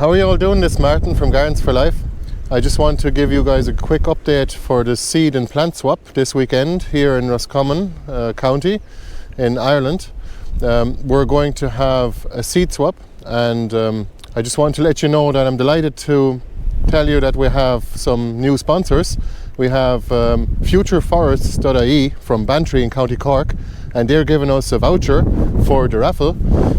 How are you all doing? This is Martin from Gardens for Life. I just want to give you guys a quick update for the seed and plant swap this weekend here in Roscommon County in Ireland. We're going to have a seed swap, and I just want to let you know that I'm delighted to tell you that we have some new sponsors. We have futureforests.ie from Bantry in County Cork, and they're giving us a voucher for the raffle,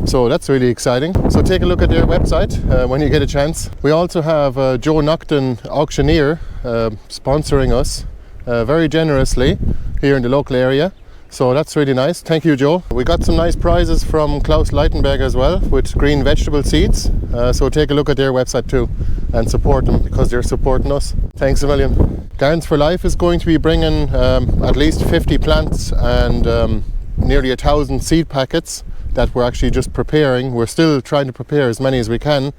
so that's really exciting. So take a look at their website when you get a chance. We also have Joe Nocton Auctioneer sponsoring us very generously here in the local area, so that's really nice. Thank you, Joe. We got some nice prizes from Klaus Leitenberg as well with green vegetable seeds, so take a look at their website too and support them because they're supporting us. Thanks a million. Gardens for Life is going to be bringing at least 50 plants and nearly 1,000 seed packets that we're actually just preparing. We're still trying to prepare as many as we can.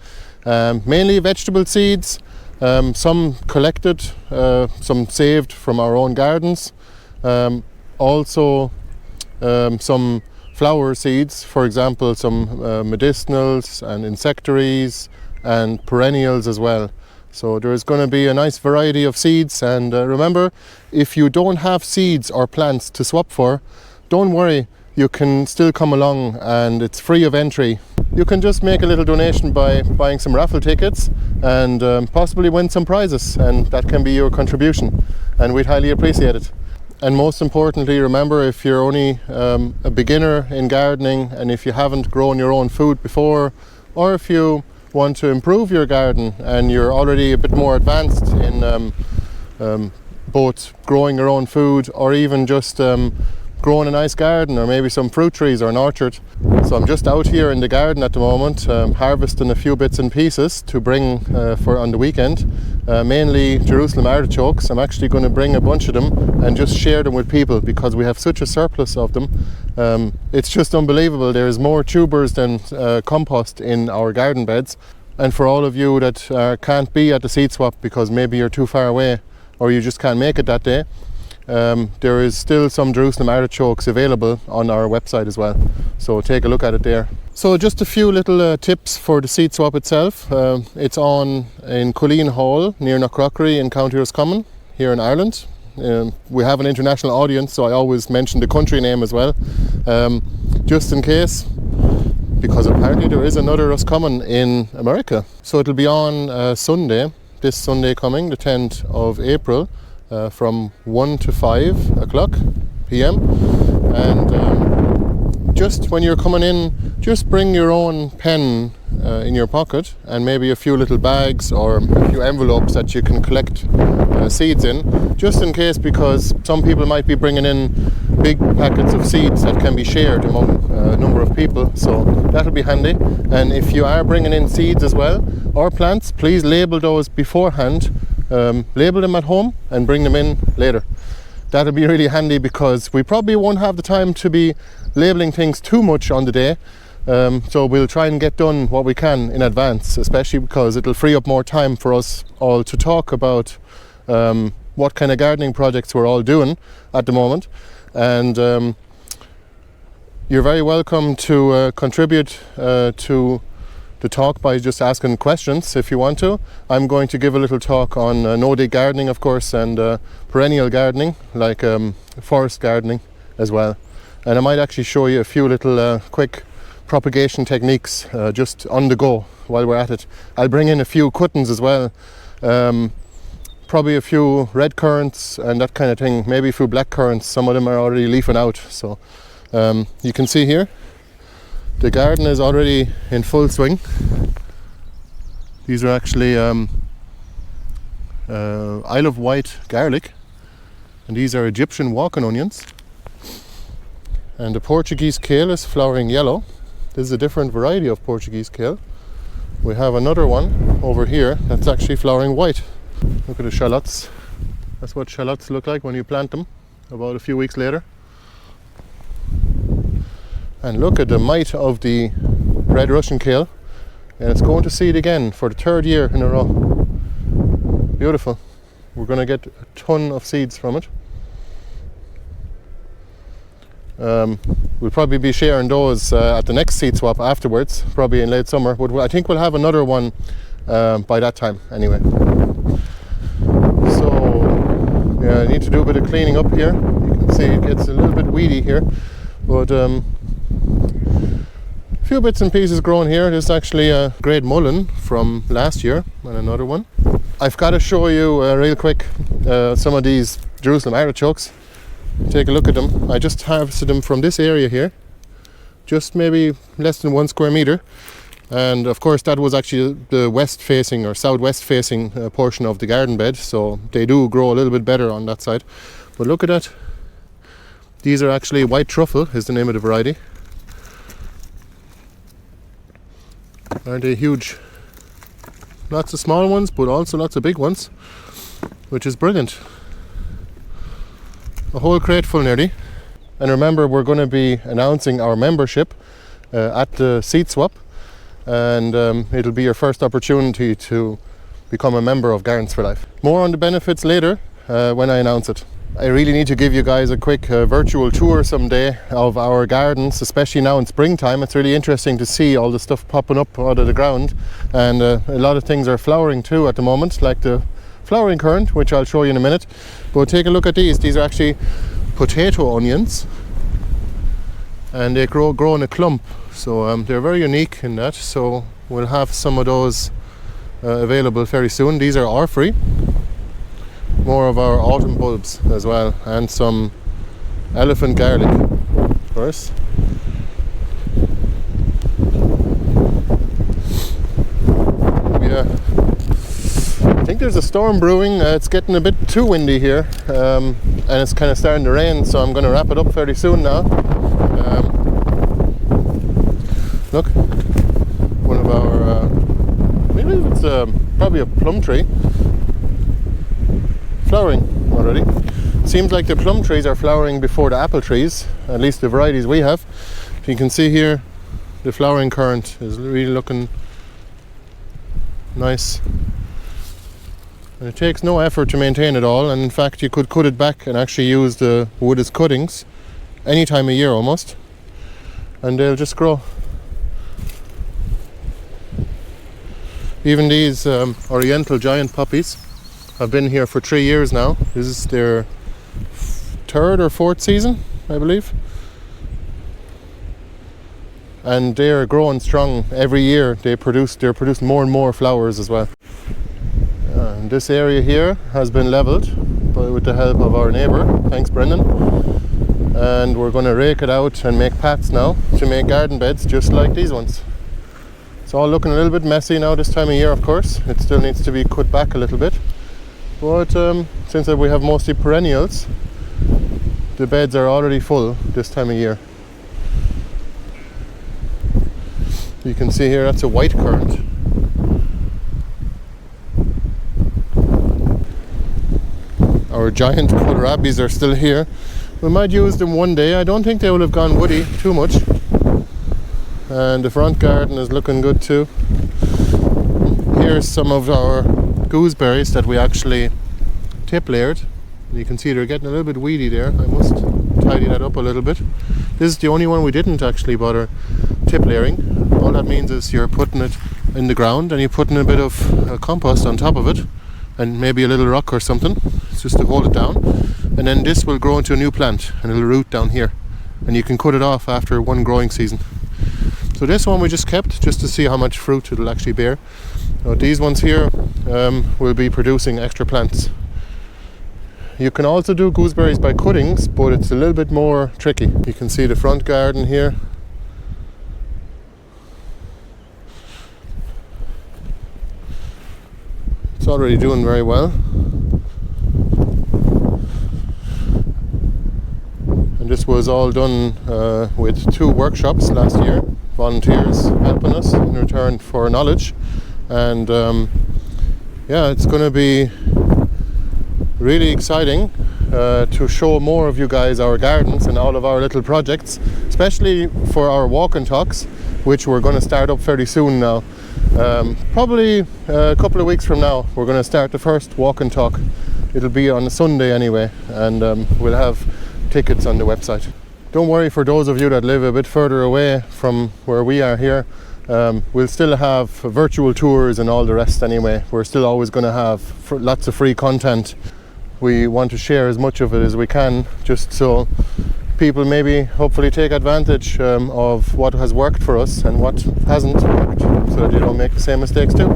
Mainly vegetable seeds, some collected, some saved from our own gardens. Also some flower seeds, for example, some medicinals and insectaries and perennials as well. So there's going to be a nice variety of seeds, and remember, if you don't have seeds or plants to swap for, don't worry, you can still come along and it's free of entry. You can just make a little donation by buying some raffle tickets and possibly win some prizes, and that can be your contribution, and we'd highly appreciate it. And most importantly, remember, if you're only a beginner in gardening and if you haven't grown your own food before, or if you want to improve your garden and you're already a bit more advanced in both growing your own food or even just growing a nice garden or maybe some fruit trees or an orchard. So I'm just out here in the garden at the moment harvesting a few bits and pieces to bring for on the weekend, mainly Jerusalem artichokes. I'm actually going to bring a bunch of them and just share them with people because we have such a surplus of them. It's just unbelievable. There's more tubers than compost in our garden beds. And for all of you that can't be at the seed swap because maybe you're too far away or you just can't make it that day, there is still some Jerusalem artichokes available on our website as well, so take a look at it there. So just a few little tips for the seed swap itself. It's on in Colleen Hall near Knockcrockery in County Roscommon here in Ireland. We have an international audience, so I always mention the country name as well, just in case, because apparently there is another Roscommon in America. So it'll be on Sunday, this Sunday coming, the 10th of April, from 1 to 5 o'clock p.m. and just when you're coming in, just bring your own pen in your pocket and maybe a few little bags or a few envelopes that you can collect seeds in, just in case, because some people might be bringing in big packets of seeds that can be shared among a number of people, so that'll be handy. And if you are bringing in seeds as well or plants, please label those beforehand. Label them at home and bring them in later. That'll be really handy because we probably won't have the time to be labeling things too much on the day, so we'll try and get done what we can in advance, especially because it'll free up more time for us all to talk about what kind of gardening projects we're all doing at the moment. And you're very welcome to contribute to the talk by just asking questions if you want to. I'm going to give a little talk on no-dig gardening, of course, and perennial gardening, like forest gardening as well. And I might actually show you a few little quick propagation techniques just on the go while we're at it. I'll bring in a few cuttings as well, probably a few red currants and that kind of thing, maybe a few black currants. Some of them are already leafing out, so you can see here the garden is already in full swing. These are actually Isle of Wight garlic, and these are Egyptian walking onions. And the Portuguese kale is flowering yellow. This is a different variety of Portuguese kale. We have another one over here that's actually flowering white. Look at the shallots. That's what shallots look like when you plant them about a few weeks later. And look at the might of the red Russian kale, and it's going to seed again for the third year in a row. Beautiful. We're going to get a ton of seeds from it. We'll probably be sharing those at the next seed swap afterwards, probably in late summer. But I think we'll have another one by that time anyway. So yeah, I need to do a bit of cleaning up here. You can see it gets a little bit weedy here, but a few bits and pieces growing here. This is actually a great mullein from last year and another one. I've got to show you real quick some of these Jerusalem artichokes. Take a look at them. I just harvested them from this area here, just maybe less than 1 square meter, and of course that was actually the west facing or southwest facing portion of the garden bed, so they do grow a little bit better on that side. But look at that, these are actually white truffle is the name of the variety. Aren't they huge? Lots of small ones, but also lots of big ones, which is brilliant. A whole crate full nearly. And remember, we're going to be announcing our membership at the seed swap, and it'll be your first opportunity to become a member of Gardens for Life. More on the benefits later when I announce it. I really need to give you guys a quick virtual tour someday of our gardens, especially now in springtime. It's really interesting to see all the stuff popping up out of the ground, and a lot of things are flowering too at the moment, like the flowering currant, which I'll show you in a minute. But take a look at these. These are actually potato onions, and they grow in a clump, so they're very unique in that. So we'll have some of those available very soon. These are R-free. More of our autumn bulbs as well, and some elephant garlic, of course. Yeah, I think there's a storm brewing. It's getting a bit too windy here, and it's kind of starting to rain, so I'm going to wrap it up fairly soon now. Look, one of our, maybe it's probably a plum tree, flowering already. Seems like the plum trees are flowering before the apple trees, at least the varieties we have. If you can see here, the flowering currant is really looking nice. And it takes no effort to maintain it all, and in fact you could cut it back and actually use the wood as cuttings any time of year almost, and they'll just grow. Even these oriental giant poppies have been here for 3 years now. This is their 3rd or 4th season, I believe, and they are growing strong every year. They're producing more and more flowers as well. And this area here has been leveled with the help of our neighbour, thanks Brendan, and we're going to rake it out and make paths now to make garden beds just like these ones. It's all looking a little bit messy now this time of year, of course. It still needs to be cut back a little bit, but since we have mostly perennials, the beds are already full this time of year. You can see here, that's a white currant. Our giant kohlrabis are still here. We might use them one day. I don't think they will have gone woody too much. And the front garden is looking good too. Here's some of our gooseberries that we actually tip layered. You can see they're getting a little bit weedy there. I must tidy that up a little bit. This is the only one we didn't actually bother tip layering. All that means is you're putting it in the ground and you're putting a bit of compost on top of it, and maybe a little rock or something. It's just to hold it down, and then this will grow into a new plant and it'll root down here, and you can cut it off after one growing season. So this one we just kept just to see how much fruit it'll actually bear. Now these ones here will be producing extra plants. You can also do gooseberries by cuttings, but it's a little bit more tricky. You can see the front garden here. It's already doing very well. And this was all done with 2 workshops last year. Volunteers helping us in return for knowledge. And yeah, it's going to be really exciting to show more of you guys our gardens and all of our little projects, especially for our walk and talks, which we're going to start up fairly soon now. Probably a couple of weeks from now we're going to start the first walk and talk. It'll be on a Sunday anyway, and we'll have tickets on the website. Don't worry for those of you that live a bit further away from where we are here. We'll still have virtual tours and all the rest anyway. We're still always going to have lots of free content. We want to share as much of it as we can, just so people maybe hopefully take advantage of what has worked for us and what hasn't worked, so that you don't make the same mistakes too.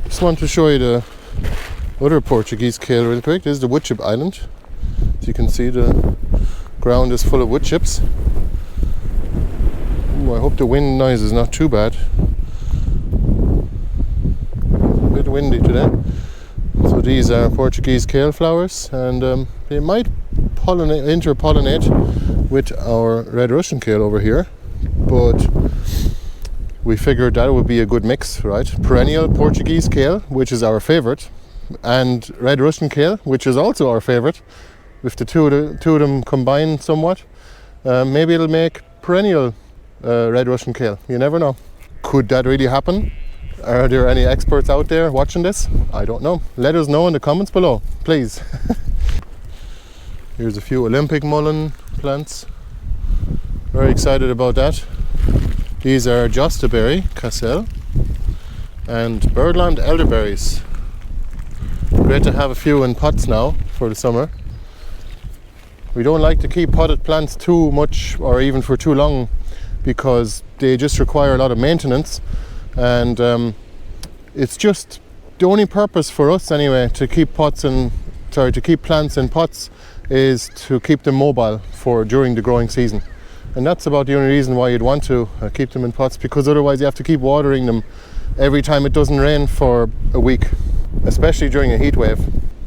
Just want to show you the other Portuguese kale real quick. This is the wood chip island. As you can see, the ground is full of wood chips. Ooh, I hope the wind noise is not too bad. A bit windy today. So these are Portuguese kale flowers, and they might interpollinate with our red Russian kale over here, but we figured that would be a good mix, right? Perennial Portuguese kale, which is our favorite, and red Russian kale, which is also our favorite. If the two of them combine somewhat, maybe it'll make perennial red Russian kale. You never know. Could that really happen? Are there any experts out there watching this? I don't know. Let us know in the comments below, please. Here's a few Olympic mullen plants. Very excited about that. These are Jostaberry, Cassel, and Birdland elderberries. Great to have a few in pots now for the summer. We don't like to keep potted plants too much or even for too long, because they just require a lot of maintenance, and it's just the only purpose for us anyway to keep plants in pots is to keep them mobile for during the growing season. And that's about the only reason why you'd want to keep them in pots, because otherwise you have to keep watering them every time it doesn't rain for a week, especially during a heat wave.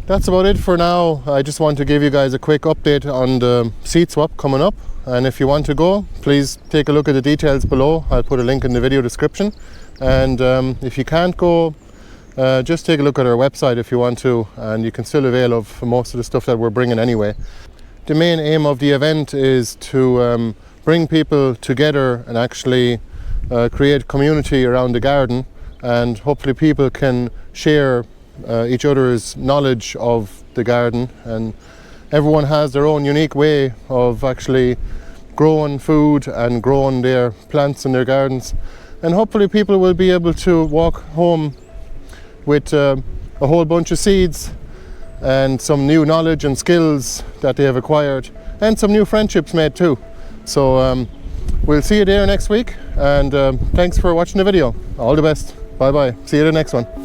That's about it for now. I just want to give you guys a quick update on the seed swap coming up, and if you want to go, please take a look at the details below. I'll put a link in the video description, and if you can't go, just take a look at our website if you want to, and you can still avail of most of the stuff that we're bringing anyway. The main aim of the event is to bring people together and actually create community around the garden, and hopefully people can share each other's knowledge of the garden, and everyone has their own unique way of actually growing food and growing their plants in their gardens, and hopefully people will be able to walk home with a whole bunch of seeds and some new knowledge and skills that they have acquired, and some new friendships made too. So we'll see you there next week, and thanks for watching the video. All the best. Bye bye. See you in the next one.